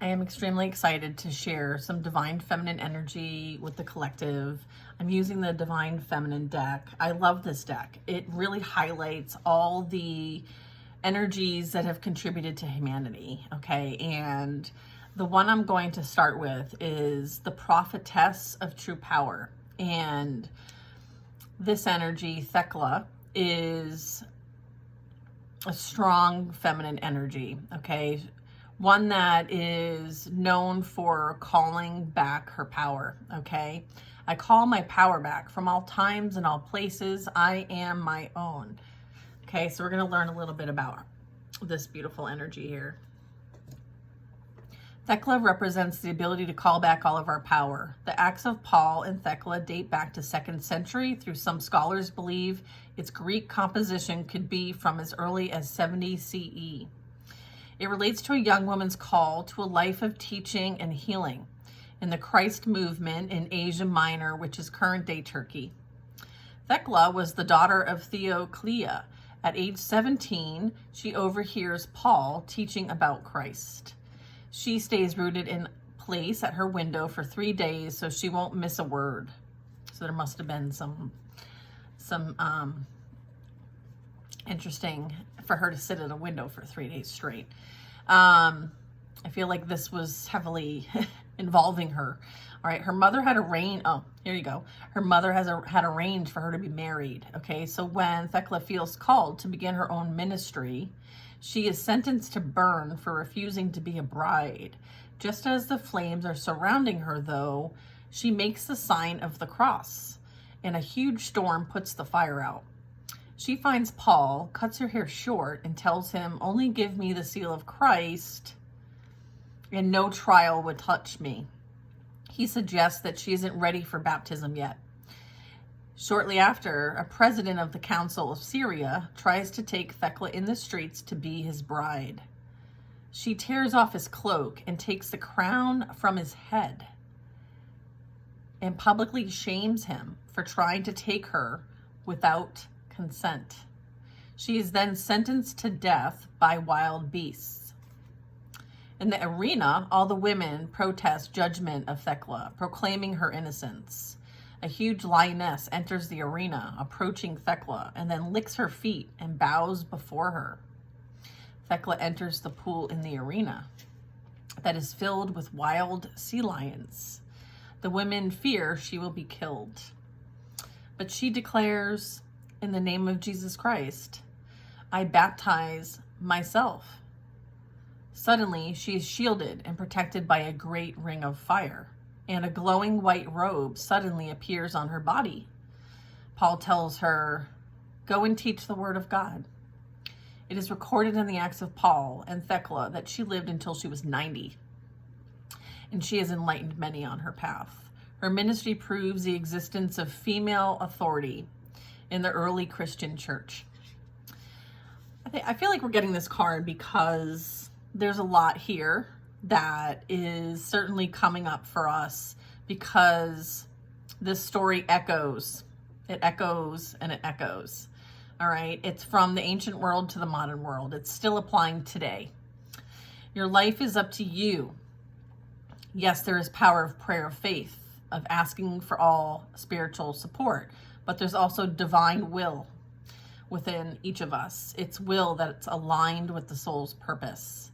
I am extremely excited to share some Divine Feminine energy with the collective. I'm using the Divine Feminine deck. I love this deck. It really highlights all the energies that have contributed to humanity, okay? And the one I'm going to start with is the Prophetess of True Power. And this energy, Thecla, is a strong feminine energy, okay? One that is known for calling back her power, okay? I call my power back from all times and all places. I am my own. Okay, so we're going to learn a little bit about this beautiful energy here. Thecla represents the ability to call back all of our power. The acts of Paul and Thecla date back to 2nd century. Through some scholars believe its Greek composition could be from as early as 70 CE. It relates to a young woman's call to a life of teaching and healing in the Christ movement in Asia Minor, which is current-day Turkey. Thecla was the daughter of Theoclia. At age 17, she overhears Paul teaching about Christ. She stays rooted in place at her window for 3 days so she won't miss a word. So there must have been some interesting for her to sit at a window for 3 days straight. I feel like this was heavily involving her. All right, her mother had arranged, oh, here you go. Her mother had arranged for her to be married, okay? So when Thecla feels called to begin her own ministry, she is sentenced to burn for refusing to be a bride. Just as the flames are surrounding her, though, she makes the sign of the cross, and a huge storm puts the fire out. She finds Paul, cuts her hair short, and tells him, "Only give me the seal of Christ, and no trial would touch me." He suggests that she isn't ready for baptism yet. Shortly after, a president of the Council of Syria tries to take Thecla in the streets to be his bride. She tears off his cloak and takes the crown from his head and publicly shames him for trying to take her without consent. She is then sentenced to death by wild beasts. In the arena, all the women protest judgment of Thecla, proclaiming her innocence. A huge lioness enters the arena, approaching Thecla, and then licks her feet and bows before her. Thecla enters the pool in the arena that is filled with wild sea lions. The women fear she will be killed. But she declares, "In the name of Jesus Christ, I baptize myself." Suddenly, she is shielded and protected by a great ring of fire, and a glowing white robe suddenly appears on her body. Paul tells her, "Go and teach the word of God." It is recorded in the Acts of Paul and Thecla that she lived until she was 90, and she has enlightened many on her path. Her ministry proves the existence of female authority in the early Christian church. I feel like we're getting this card because there's a lot here that is certainly coming up for us because this story echoes. It echoes and it echoes. All right. It's from the ancient world to the modern world. It's still applying today. Your life is up to you. Yes, there is power of prayer of faith, of asking for all spiritual support, but there's also divine will within each of us. It's will that's aligned with the soul's purpose.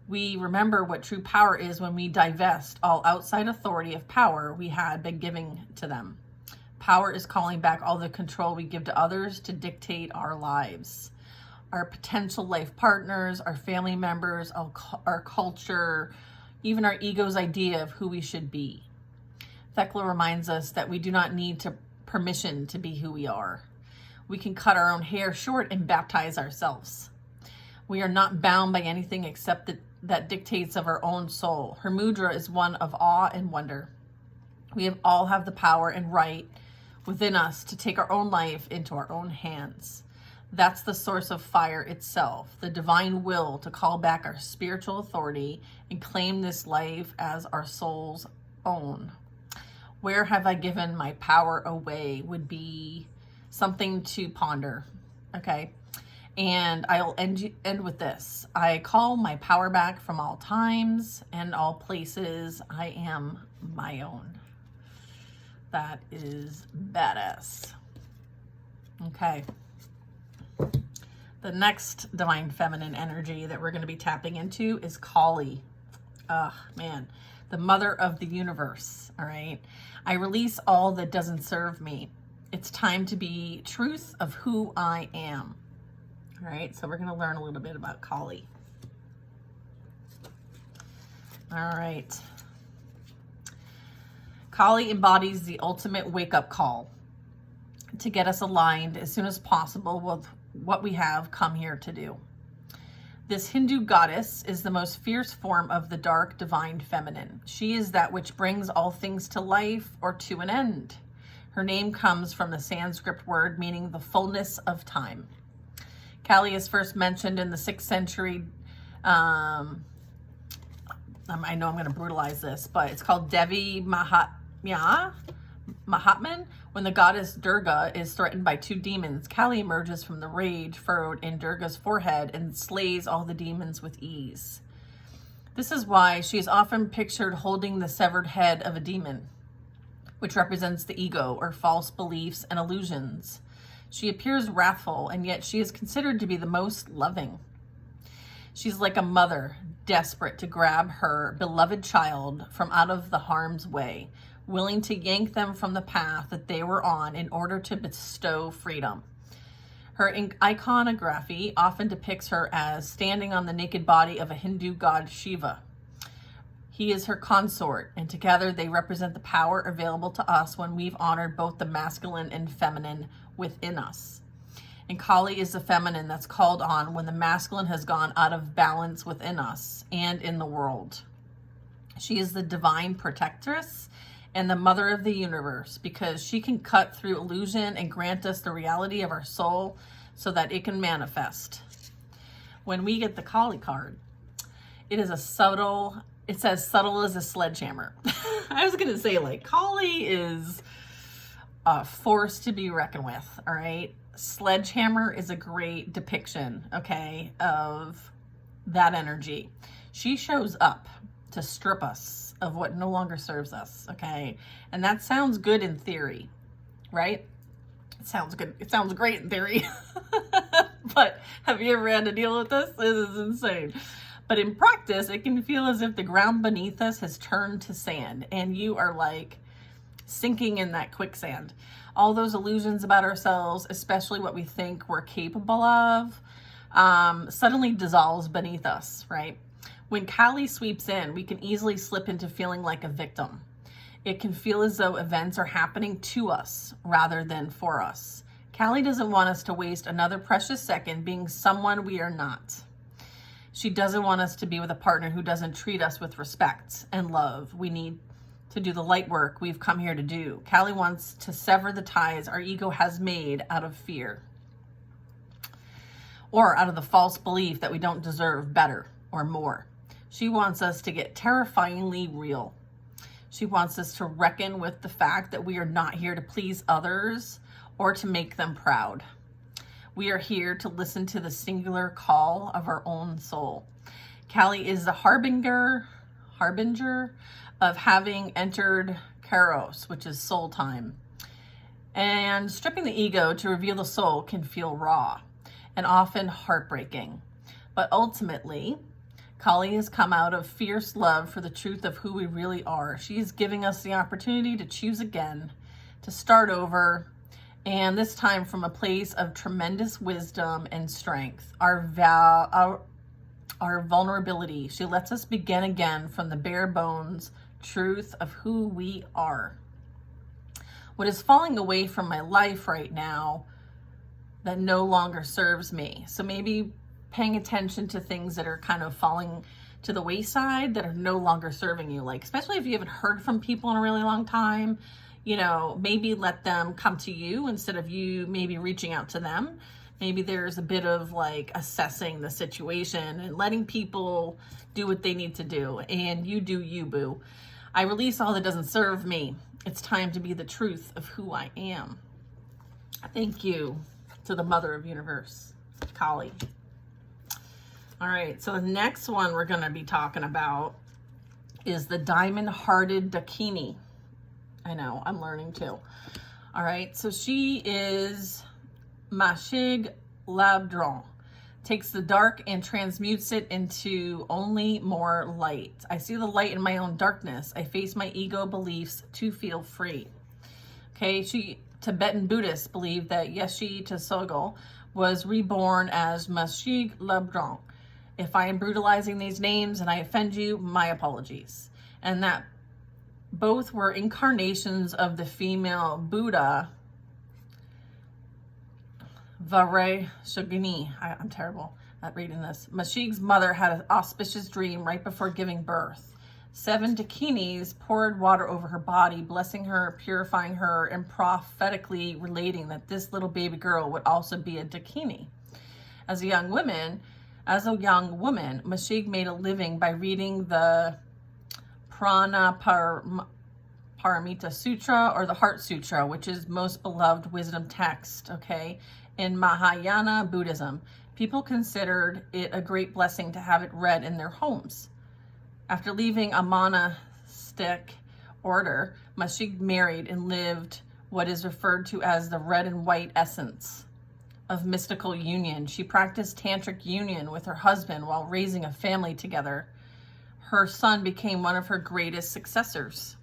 We remember what true power is when we divest all outside authority of power we had been giving to them. Power is calling back all the control we give to others to dictate our lives. Our potential life partners, our family members, our culture, even our ego's idea of who we should be. Thecla reminds us that we do not need permission to be who we are. We can cut our own hair short and baptize ourselves. We are not bound by anything except that dictates of our own soul. Her mudra is one of awe and wonder. We all have the power and right within us to take our own life into our own hands. That's the source of fire itself, the divine will to call back our spiritual authority and claim this life as our soul's own. Where have I given my power away would be something to ponder, okay? And I'll end with this. I call my power back from all times and all places. I am my own. That is badass. Okay. The next divine feminine energy that we're going to be tapping into is Kali. Man, the mother of the universe. All right. I release all that doesn't serve me. It's time to be truth of who I am. All right. So we're going to learn a little bit about Kali. All right. Kali embodies the ultimate wake-up call to get us aligned as soon as possible with what we have come here to do. This Hindu goddess is the most fierce form of the dark divine feminine. She is that which brings all things to life or to an end. Her name comes from the Sanskrit word meaning the fullness of time. Kali is first mentioned in the 6th century. I know I'm going to brutalize this, but it's called Devi Mahatman. When the goddess Durga is threatened by 2 demons, Kali emerges from the rage furrowed in Durga's forehead and slays all the demons with ease. This is why she is often pictured holding the severed head of a demon, which represents the ego or false beliefs and illusions. She appears wrathful, and yet she is considered to be the most loving. She's like a mother, desperate to grab her beloved child from out of the harm's way, willing to yank them from the path that they were on in order to bestow freedom. Her iconography often depicts her as standing on the naked body of a Hindu god Shiva. He is her consort, and together they represent the power available to us when we've honored both the masculine and feminine within us. And Kali is the feminine that's called on when the masculine has gone out of balance within us and in the world. She is the divine protectress and the mother of the universe because she can cut through illusion and grant us the reality of our soul so that it can manifest. When we get the Kali card, it says subtle as a sledgehammer. I was going to say, like, Kali is a force to be reckoned with, all right? Sledgehammer is a great depiction, okay, of that energy. She shows up to strip us of what no longer serves us, okay? And that sounds good in theory, right? It sounds good. It sounds great in theory. But have you ever had to deal with this? This is insane. But in practice, it can feel as if the ground beneath us has turned to sand and you are like sinking in that quicksand. All those illusions about ourselves, especially what we think we're capable of, suddenly dissolves beneath us, right? When Kali sweeps in, we can easily slip into feeling like a victim. It can feel as though events are happening to us rather than for us. Kali doesn't want us to waste another precious second being someone we are not. She doesn't want us to be with a partner who doesn't treat us with respect and love. We need to do the light work we've come here to do. Kali wants to sever the ties our ego has made out of fear or out of the false belief that we don't deserve better or more. She wants us to get terrifyingly real. She wants us to reckon with the fact that we are not here to please others or to make them proud. We are here to listen to the singular call of our own soul. Kali is the harbinger of having entered Kairos, which is soul time. And stripping the ego to reveal the soul can feel raw and often heartbreaking. But ultimately, Kali has come out of fierce love for the truth of who we really are. She is giving us the opportunity to choose again, to start over, and this time from a place of tremendous wisdom and strength. Our vulnerability. She lets us begin again from the bare bones truth of who we are. What is falling away from my life right now that no longer serves me? So maybe paying attention to things that are kind of falling to the wayside that are no longer serving you. Like, especially if you haven't heard from people in a really long time, you know, maybe let them come to you instead of you maybe reaching out to them. Maybe there's a bit of like assessing the situation and letting people do what they need to do, and you do you, boo. I release all that doesn't serve me. It's time to be the truth of who I am. Thank you to the Mother of Universe. Kali. All right, so the next one we're going to be talking about is the diamond-hearted Dakini. I know, I'm learning too. All right, so she is Mashig Labdron. Takes the dark and transmutes it into only more light. I see the light in my own darkness. I face my ego beliefs to feel free. Okay, Tibetan Buddhists believe that Yeshe Tsogyal was reborn as Mashig Labdron. If I am brutalizing these names and I offend you, my apologies. And that both were incarnations of the female Buddha, Vareshagini. I'm terrible at reading this. Mashig's mother had an auspicious dream right before giving birth. 7 Dakinis poured water over her body, blessing her, purifying her, and prophetically relating that this little baby girl would also be a Dakini. As a young woman, Mashig made a living by reading the Prana Paramita Sutra, or the Heart Sutra, which is most beloved wisdom text, okay? In Mahayana Buddhism, people considered it a great blessing to have it read in their homes. After leaving a monastic order, Mashig married and lived what is referred to as the red and white essence of mystical union. She practiced tantric union with her husband while raising a family together. Her son became one of her greatest successors.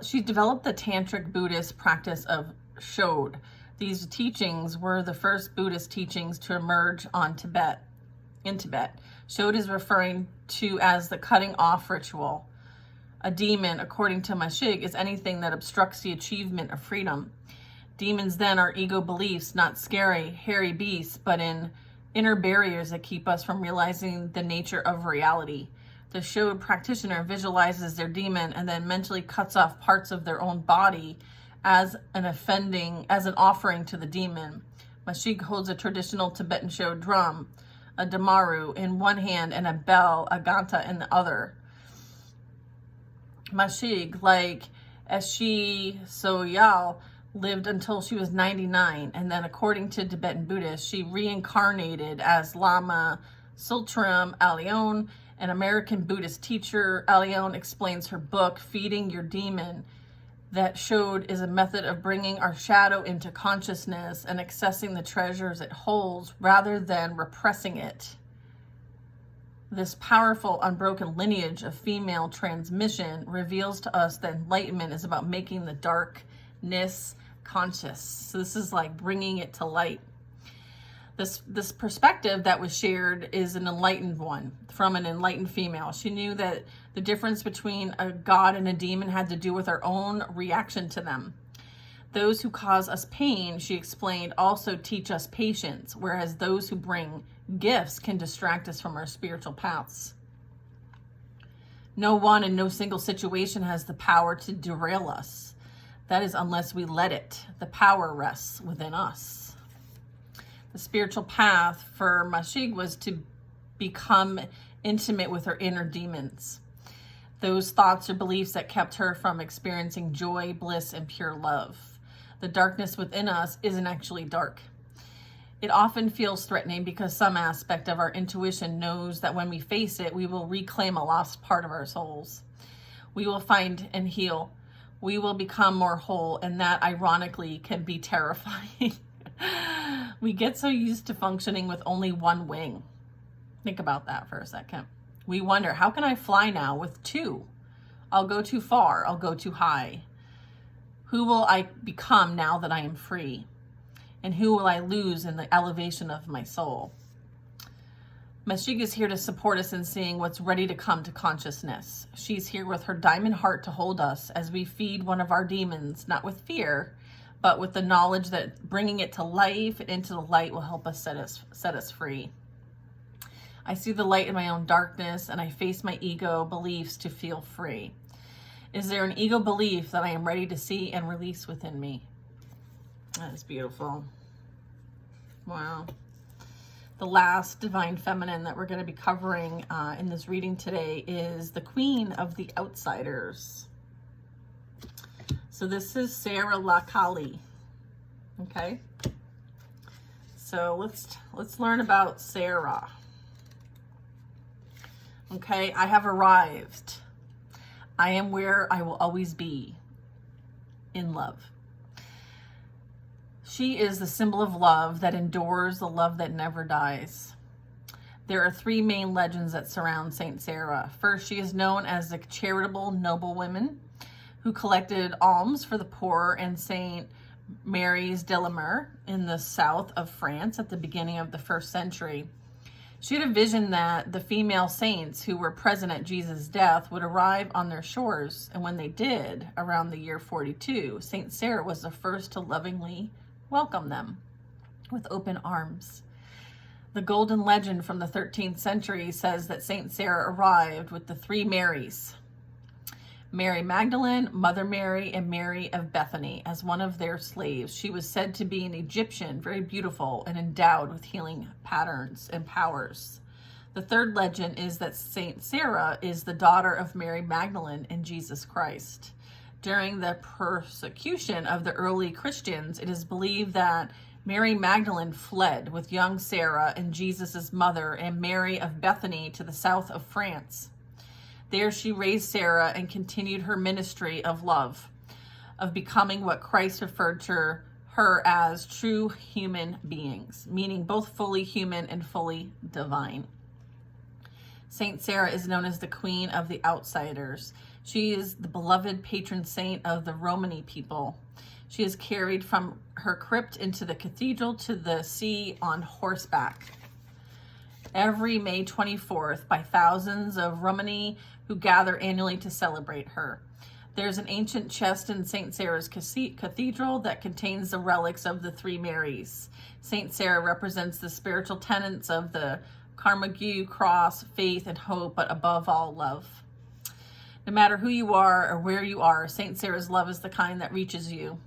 She developed the tantric Buddhist practice of Shod. These teachings were the first Buddhist teachings to emerge in Tibet. Shod is referring to as the cutting off ritual. A demon, according to Mashig, is anything that obstructs the achievement of freedom. Demons then are ego beliefs, not scary, hairy beasts, but inner barriers that keep us from realizing the nature of reality. The Shod practitioner visualizes their demon and then mentally cuts off parts of their own body as an offering to the demon. Mashig holds a traditional Tibetan Shod drum, a damaru, in one hand and a bell, a ganta, in the other. Mashig, like Yeshe Tsogyal, lived until she was 99, and then according to Tibetan Buddhists, she reincarnated as Lama Tsultrim Alyon, an American Buddhist teacher. Alyon explains her book, Feeding Your Demon, that Shod is a method of bringing our shadow into consciousness and accessing the treasures it holds rather than repressing it. This powerful, unbroken lineage of female transmission reveals to us that enlightenment is about making the darkness conscious. So this is like bringing it to light. This perspective that was shared is an enlightened one from an enlightened female. She knew that the difference between a god and a demon had to do with our own reaction to them. Those who cause us pain, she explained, also teach us patience, whereas those who bring gifts can distract us from our spiritual paths. No one and no single situation has the power to derail us. That is, unless we let it. The power rests within us. The spiritual path for Mashig was to become intimate with her inner demons. Those thoughts or beliefs that kept her from experiencing joy, bliss, and pure love. The darkness within us isn't actually dark. It often feels threatening because some aspect of our intuition knows that when we face it, we will reclaim a lost part of our souls. We will find and heal. We will become more whole, and that, ironically, can be terrifying. We get so used to functioning with only one wing. Think about that for a second. We wonder, how can I fly now with two? I'll go too far. I'll go too high. Who will I become now that I am free? And who will I lose in the elevation of my soul? Mashig is here to support us in seeing what's ready to come to consciousness. She's here with her diamond heart to hold us as we feed one of our demons, not with fear, but with the knowledge that bringing it to life and into the light will help us set us free. I see the light in my own darkness, and I face my ego beliefs to feel free. Is there an ego belief that I am ready to see and release within me? That is beautiful. Wow. The last divine feminine that we're going to be covering in this reading today is the Queen of the Outsiders. So this is Sarah Lakali. Okay. So let's learn about Sarah. Okay, I have arrived. I am where I will always be, in love. She is the symbol of love that endures, the love that never dies. There are three main legends that surround Saint Sarah. First, she is known as the charitable noblewoman who collected alms for the poor in Saint Mary's de la Mer in the south of France at the beginning of the 1st century. She had a vision that the female saints who were present at Jesus' death would arrive on their shores, and when they did, around the year 42, Saint Sarah was the first to lovingly welcome them with open arms. The golden legend from the 13th century says that Saint Sarah arrived with the three Marys, Mary Magdalene, Mother Mary, and Mary of Bethany, as one of their slaves. She was said to be an Egyptian, very beautiful and endowed with healing patterns and powers. The third legend is that Saint Sarah is the daughter of Mary Magdalene and Jesus Christ. During the persecution of the early Christians, it is believed that Mary Magdalene fled with young Sarah and Jesus' mother and Mary of Bethany to the south of France. There she raised Sarah and continued her ministry of love, of becoming what Christ referred to her as true human beings, meaning both fully human and fully divine. Saint Sarah is known as the Queen of the Outsiders. She is the beloved patron saint of the Romani people. She is carried from her crypt into the cathedral to the sea on horseback every May 24th by thousands of Romani who gather annually to celebrate her. There's an ancient chest in St. Sarah's Cathedral that contains the relics of the three Marys. St. Sarah represents the spiritual tenets of the Carmageux cross, faith, and hope, but above all, love. No matter who you are or where you are, St. Sarah's love is the kind that reaches you.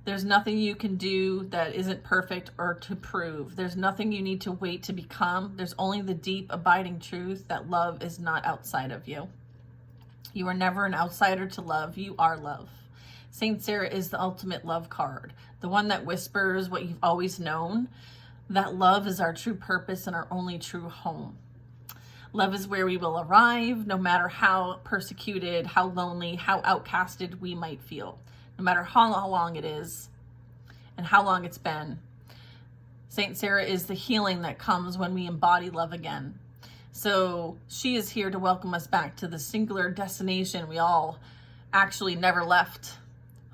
There's nothing you can do that isn't perfect or to prove. There's nothing you need to wait to become. There's only the deep, abiding truth that love is not outside of you. You are never an outsider to love. You are love. Saint Sarah is the ultimate love card, the one that whispers what you've always known, that love is our true purpose and our only true home. Love is where we will arrive, no matter how persecuted, how lonely, how outcasted we might feel. No matter how long it is and how long it's been. Saint Sarah is the healing that comes when we embody love again. So she is here to welcome us back to the singular destination we all actually never left.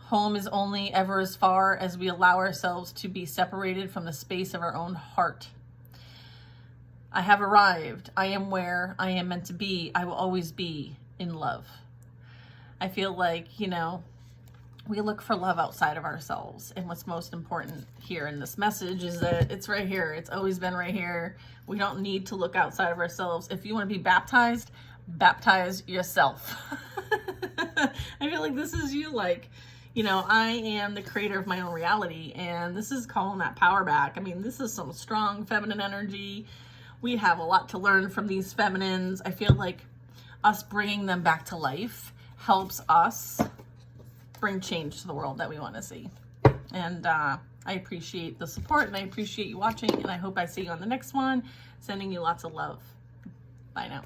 Home is only ever as far as we allow ourselves to be separated from the space of our own heart. I have arrived. I am where I am meant to be. I will always be in love. I feel like, we look for love outside of ourselves. And what's most important here in this message is that it's right here. It's always been right here. We don't need to look outside of ourselves. If you want to be baptize yourself. I feel like this is you, I am the creator of my own reality, and this is calling that power back. I mean, this is some strong feminine energy. We have a lot to learn from these feminines. I feel like us bringing them back to life helps us bring change to the world that we want to see. And I appreciate the support, and I appreciate you watching, and I hope I see you on the next one. Sending you lots of love. Bye now.